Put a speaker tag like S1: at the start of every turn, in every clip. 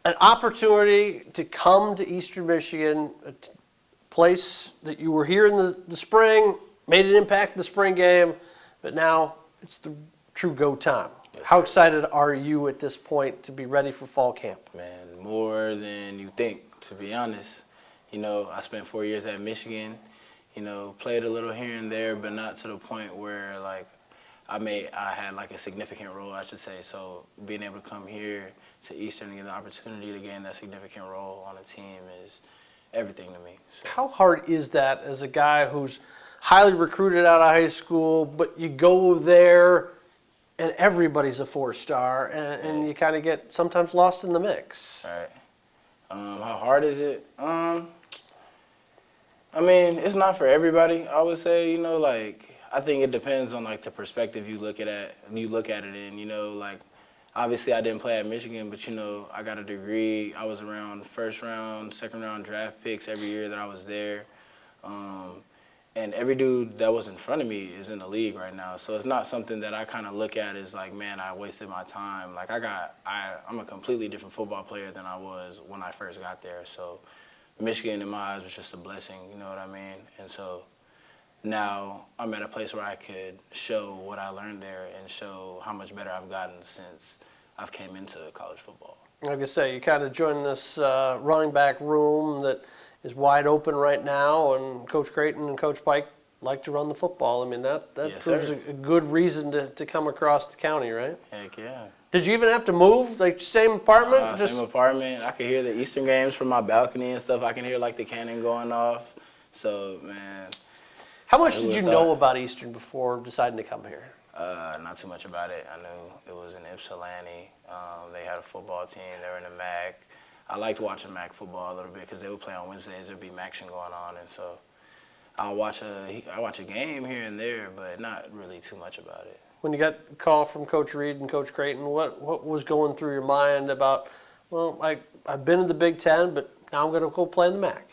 S1: an opportunity to come to Eastern Michigan, a place that you were here in the spring, made an impact in the spring game, but now it's the true go time. How excited are you at this point to be ready for fall camp?
S2: Man, more than you think, to be honest. You know, I spent 4 years at Michigan, you know, played a little here and there, but not to the point where, like, I had, like, a significant role, I should say. So being able to come here to Eastern and get the opportunity to gain that significant role on a team is everything to me. So.
S1: How hard is that as a guy who's highly recruited out of high school, but you go there and everybody's a four-star, and you kind of get sometimes lost in the mix?
S2: All right. How hard is it? I mean, it's not for everybody, I would say. You know, like, I think it depends on, like, the perspective you look at it in. You know, like, obviously I didn't play at Michigan, but, you know, I got a degree. I was around first round, second round draft picks every year that I was there. And every dude that was in front of me is in the league right now. So it's not something that I kind of look at as like, man, I wasted my time. Like, I'm a completely different football player than I was when I first got there. So Michigan, in my eyes, was just a blessing, you know what I mean? And so now I'm at a place where I could show what I learned there and show how much better I've gotten since I've came into college football.
S1: Like I say, you kind of join this running back room that is wide open right now, and Coach Creighton and Coach Pike like to run the football. I mean, that
S2: Yes,
S1: proves a good reason to come across the county, right?
S2: Heck yeah.
S1: Did you even have to move? Like, same apartment?
S2: Same apartment. I could hear the Eastern games from my balcony and stuff. I can hear, like, the cannon going off. So, man.
S1: How much did you know about Eastern before deciding to come here?
S2: Not too much about it. I knew it was in Ypsilanti. They had a football team. They were in the MAC. I liked watching MAC football a little bit because they would play on Wednesdays. There'd be MACtion going on, and so I watch a game here and there, but not really too much about it.
S1: When you got the call from Coach Reed and Coach Creighton, what was going through your mind about, well, I've been in the Big Ten, but now I'm going to go play in the MAC?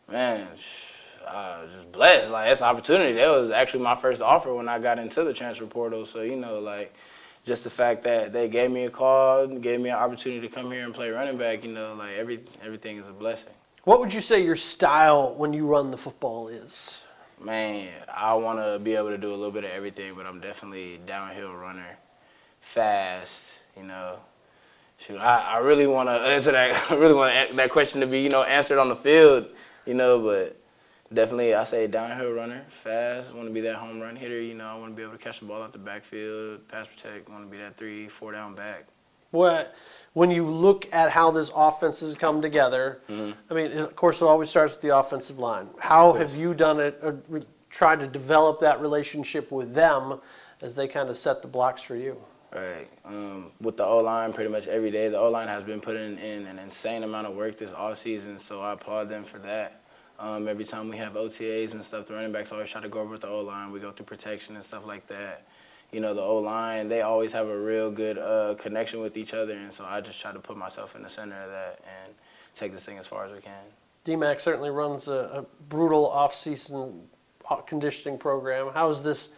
S2: Man, I was just blessed. Like, it's an opportunity. That was actually my first offer when I got into the transfer portal. So, you know, like, just the fact that they gave me a call, gave me an opportunity to come here and play running back, you know, like, everything is a blessing.
S1: What would you say your style when you run the football is?
S2: Man, I want to be able to do a little bit of everything, but I'm definitely a downhill runner, fast, you know. Shoot, I really want to answer that. I really want that question to be, you know, answered on the field, you know, but definitely I say downhill runner, fast. I want to be that home run hitter, you know. I want to be able to catch the ball out the backfield, pass protect. I want to be that 3-4 down back.
S1: When you look at how this offense has come together, I mean, of course, it always starts with the offensive line. How have you done it, tried to develop that relationship with them as they kind of set the blocks for you?
S2: Right. With the O-line, pretty much every day, the O-line has been putting in an insane amount of work this offseason, so I applaud them for that. Every time we have OTAs and stuff, the running backs always try to go over with the O-line. We go through protection and stuff like that. You know, the O-line, they always have a real good connection with each other, and so I just try to put myself in the center of that and take this thing as far as we can. DMAC
S1: certainly runs a brutal off-season conditioning program. How has this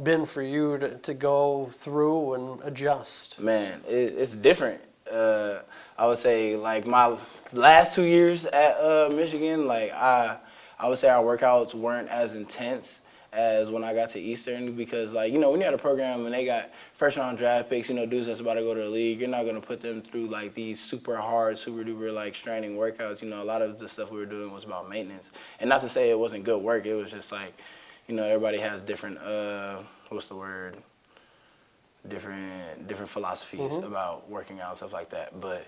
S1: been for you to go through and adjust?
S2: Man, it's different. I would say, like, my last 2 years at Michigan, like, I would say our workouts weren't as intense as when I got to Eastern because, like, you know, when you had a program and they got first-round draft picks, you know, dudes that's about to go to the league, you're not going to put them through, like, these super hard, super-duper, like, straining workouts. You know, a lot of the stuff we were doing was about maintenance. And not to say it wasn't good work. It was just, like, you know, everybody has different, different philosophies about working out, stuff like that. But,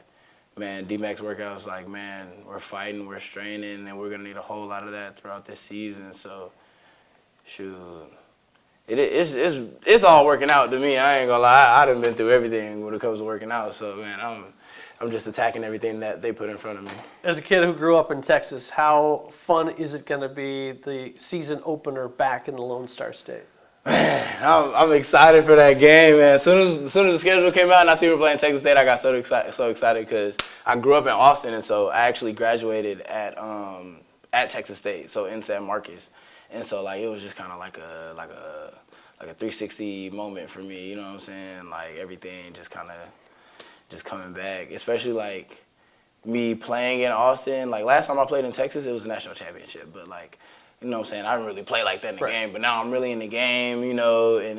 S2: man, DMAC's workouts, like, man, we're fighting, we're straining, and we're going to need a whole lot of that throughout this season. So, shoot, it's all working out to me. I ain't gonna lie. I done been through everything when it comes to working out. So, man, I'm just attacking everything that they put in front of me.
S1: As a kid who grew up in Texas, how fun is it going to be the season opener back in the Lone Star State?
S2: Man, I'm excited for that game, man. As soon as the schedule came out and I see we were playing Texas State, I got so excited because I grew up in Austin, and so I actually graduated at Texas State, so in San Marcos. And so, like, it was just kind of like a 360 moment for me, you know what I'm saying? Like, everything just kind of just coming back, especially, like, me playing in Austin, like last time I played in Texas, it was a national championship. But like, you know what I'm saying, I didn't really play like that in the game. But now I'm really in the game, you know, and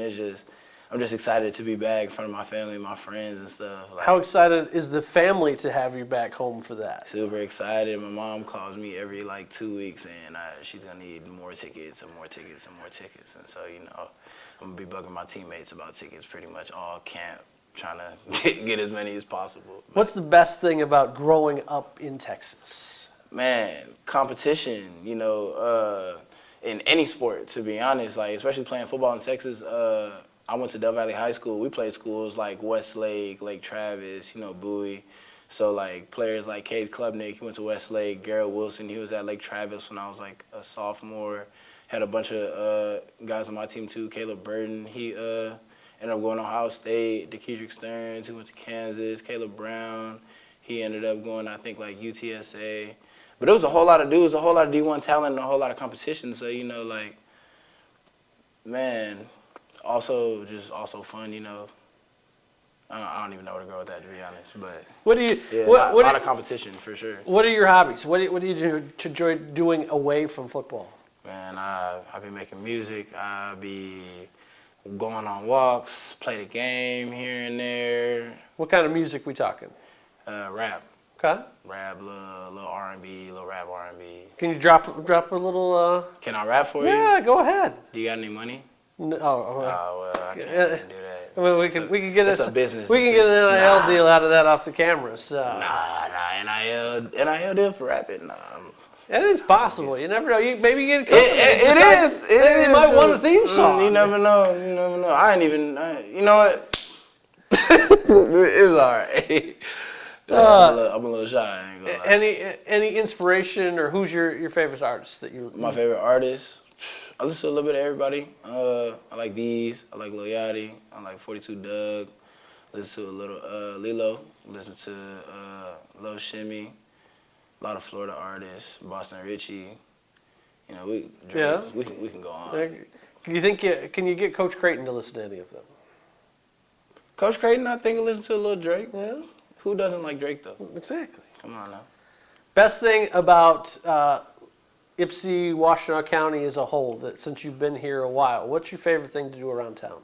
S2: I'm just excited to be back in front of my family and my friends and stuff. Like,
S1: How excited is the family to have you back home for that?
S2: super excited. My mom calls me every like 2 weeks, and she's gonna need more tickets and more tickets and more tickets. And so, you know, I'm gonna be bugging my teammates about tickets pretty much all camp, trying to get as many as possible.
S1: What's the best thing about growing up in Texas?
S2: Man, competition, you know, in any sport, to be honest, like especially playing football in Texas. I went to Del Valle High School. We played schools like Westlake, Lake Travis, you know, Bowie. So like players like Cade Klubnik, he went to Westlake. Garrett Wilson, he was at Lake Travis when I was like a sophomore. Had a bunch of guys on my team too. Caleb Burton, he ended up going to Ohio State. DeKedrick Stearns, he went to Kansas. Caleb Brown, he ended up going, I think, like UTSA. But it was a whole lot of dudes, a whole lot of D1 talent, and a whole lot of competition. So, you know, like, man, also fun, you know. I don't even know where to go with that, to be honest. But
S1: What do you?
S2: yeah,
S1: what,
S2: a
S1: what
S2: lot
S1: do-
S2: of competition for sure.
S1: What are your hobbies? What do you do to enjoy doing away from football?
S2: Man, I be making music. I be going on walks, play the game here and there.
S1: What kind of music we talking?
S2: Rap,
S1: Okay.
S2: little R&B, little rap R&B.
S1: Can you drop a little?
S2: Can I rap for you?
S1: Yeah, go ahead.
S2: Do you got any money?
S1: No,
S2: Oh well, I can't
S1: Yeah.
S2: do that.
S1: well, we can get
S2: It's a business
S1: we can get an
S2: decision.
S1: NIL deal out of that off the camera. So
S2: NIL deal for rapping. Nah.
S1: anything's possible. You never know. Maybe you get a company.
S2: It
S1: that
S2: is.
S1: decides they might want a theme song.
S2: You never know. I ain't even. You know what? It's all right. I'm a little shy. I ain't gonna lie.
S1: Any inspiration or who's your favorite artist that you?
S2: My favorite artist. I listen to a little bit of everybody. I like Bees. I like Lil Yachty. I like 42 Doug. Listen to a little Lilo. Listen to Lil Shimmy. A lot of Florida artists. Boston Richie. You know, we can go on.
S1: Can you can you get Coach Creighton to listen to any of them?
S2: Coach Creighton, I think, listen to a little Drake.
S1: Yeah,
S2: Who doesn't like Drake though?
S1: exactly.
S2: Come on now.
S1: Best thing about Ypsi, Washtenaw County as a whole, that since you've been here a while, what's your favorite thing to do around town?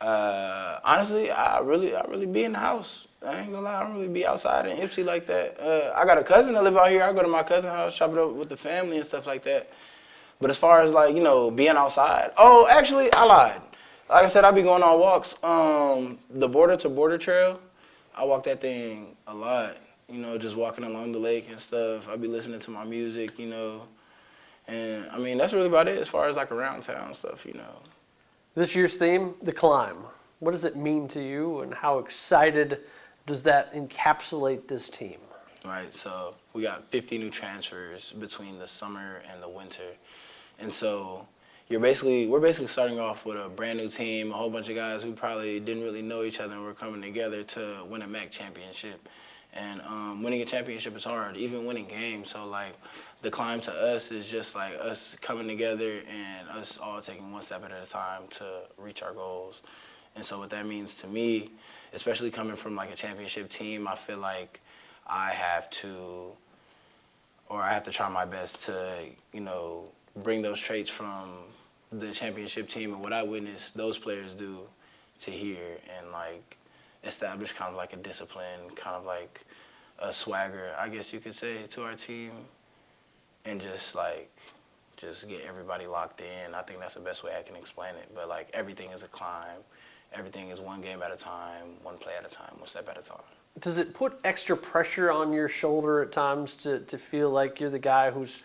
S2: Honestly, I really be in the house. I ain't gonna lie, I don't really be outside in Ypsi like that. I got a cousin that live out here. I go to my cousin's house, chop it up with the family and stuff like that. But as far as like, you know, being outside, oh, actually, I lied. Like I said, I be going on walks. The Border to Border Trail, I walk that thing a lot. You know, just walking along the lake and stuff. I be listening to my music, you know. And I mean, that's really about it as far as like around town stuff, you know.
S1: This year's theme, The Climb. What does it mean to you, and how excited does that encapsulate this team?
S2: Right, so we got 50 new transfers between the summer and the winter. And so we're basically starting off with a brand new team, a whole bunch of guys who probably didn't really know each other, and we're coming together to win a MAC championship. And winning a championship is hard, even winning games. So like the climb to us is just like us coming together and us all taking one step at a time to reach our goals. And so what that means to me, especially coming from like a championship team, I feel like I have to try my best to, you know, bring those traits from the championship team and what I witnessed those players do to here, and like establish kind of like a discipline, kind of like a swagger, I guess you could say, to our team, and just get everybody locked in. I think that's the best way I can explain it. But like everything is a climb. Everything is one game at a time, one play at a time, one step at a time.
S1: Does it put extra pressure on your shoulder at times to feel like you're the guy who's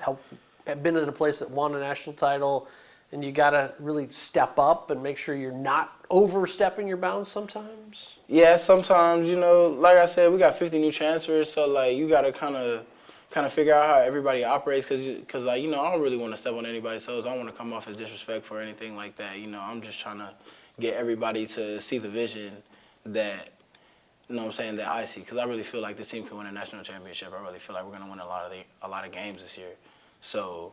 S1: been at a place that won a national title, and you got to really step up and make sure you're not overstepping your bounds sometimes?
S2: Yeah, sometimes, you know, like I said, we got 50 new transfers, so like you got to kind of figure out how everybody operates, because like, you know, I don't really want to step on anybody's toes. I don't want to come off as disrespectful or anything like that. You know, I'm just trying to get everybody to see the vision that, you know what I'm saying, that I see, because I really feel like this team can win a national championship. I really feel like we're going to win a lot of games this year. So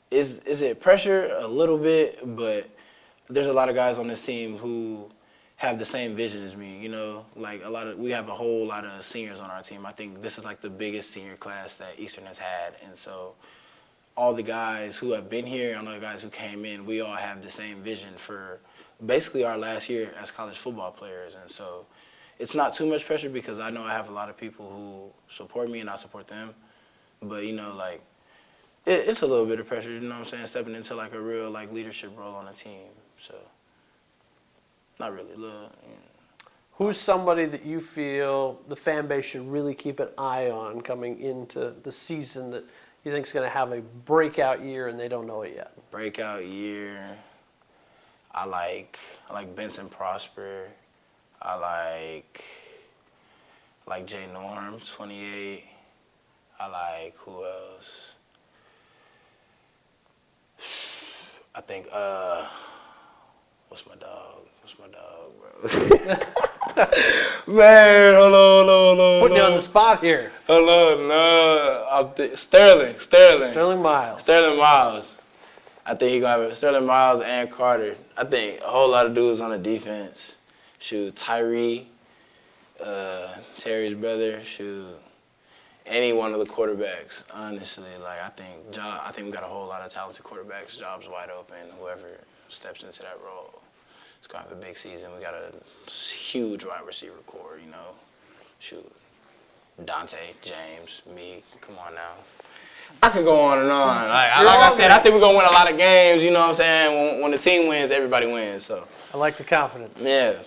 S2: is it pressure? A little bit, but there's a lot of guys on this team who have the same vision as me. You know, like we have a whole lot of seniors on our team. I think this is like the biggest senior class that Eastern has had, and so all the guys who have been here and all the guys who came in, we all have the same vision for basically our last year as college football players. And so it's not too much pressure because I know I have a lot of people who support me and I support them. But, you know, like, it's a little bit of pressure, you know what I'm saying, stepping into, like, a real, like, leadership role on a team. So, not really.
S1: Who's somebody that you feel the fan base should really keep an eye on coming into the season that you think is going to have a breakout year and they don't know it yet?
S2: Breakout year. I like Benson Prosper. I like Jay Norm, 28. I like who else? I think what's my dog, bro? Man, hold on.
S1: Putting you on the spot here.
S2: Hold on, no. Sterling
S1: Miles.
S2: Sterling Miles. I think he gonna have Sterling Miles and Carter. I think a whole lot of dudes on the defense. Shoot, Tyree, Terry's brother. Shoot, any one of the quarterbacks. Honestly, like I think we got a whole lot of talented quarterbacks. Jobs wide open. Whoever steps into that role, it's gonna have a big season. We got a huge wide receiver core. You know, shoot, Dante, James, me. Come on now. I could go on and on. Like I said, I think we're going to win a lot of games, you know what I'm saying? When the team wins, everybody wins. So
S1: I like the confidence.
S2: yeah.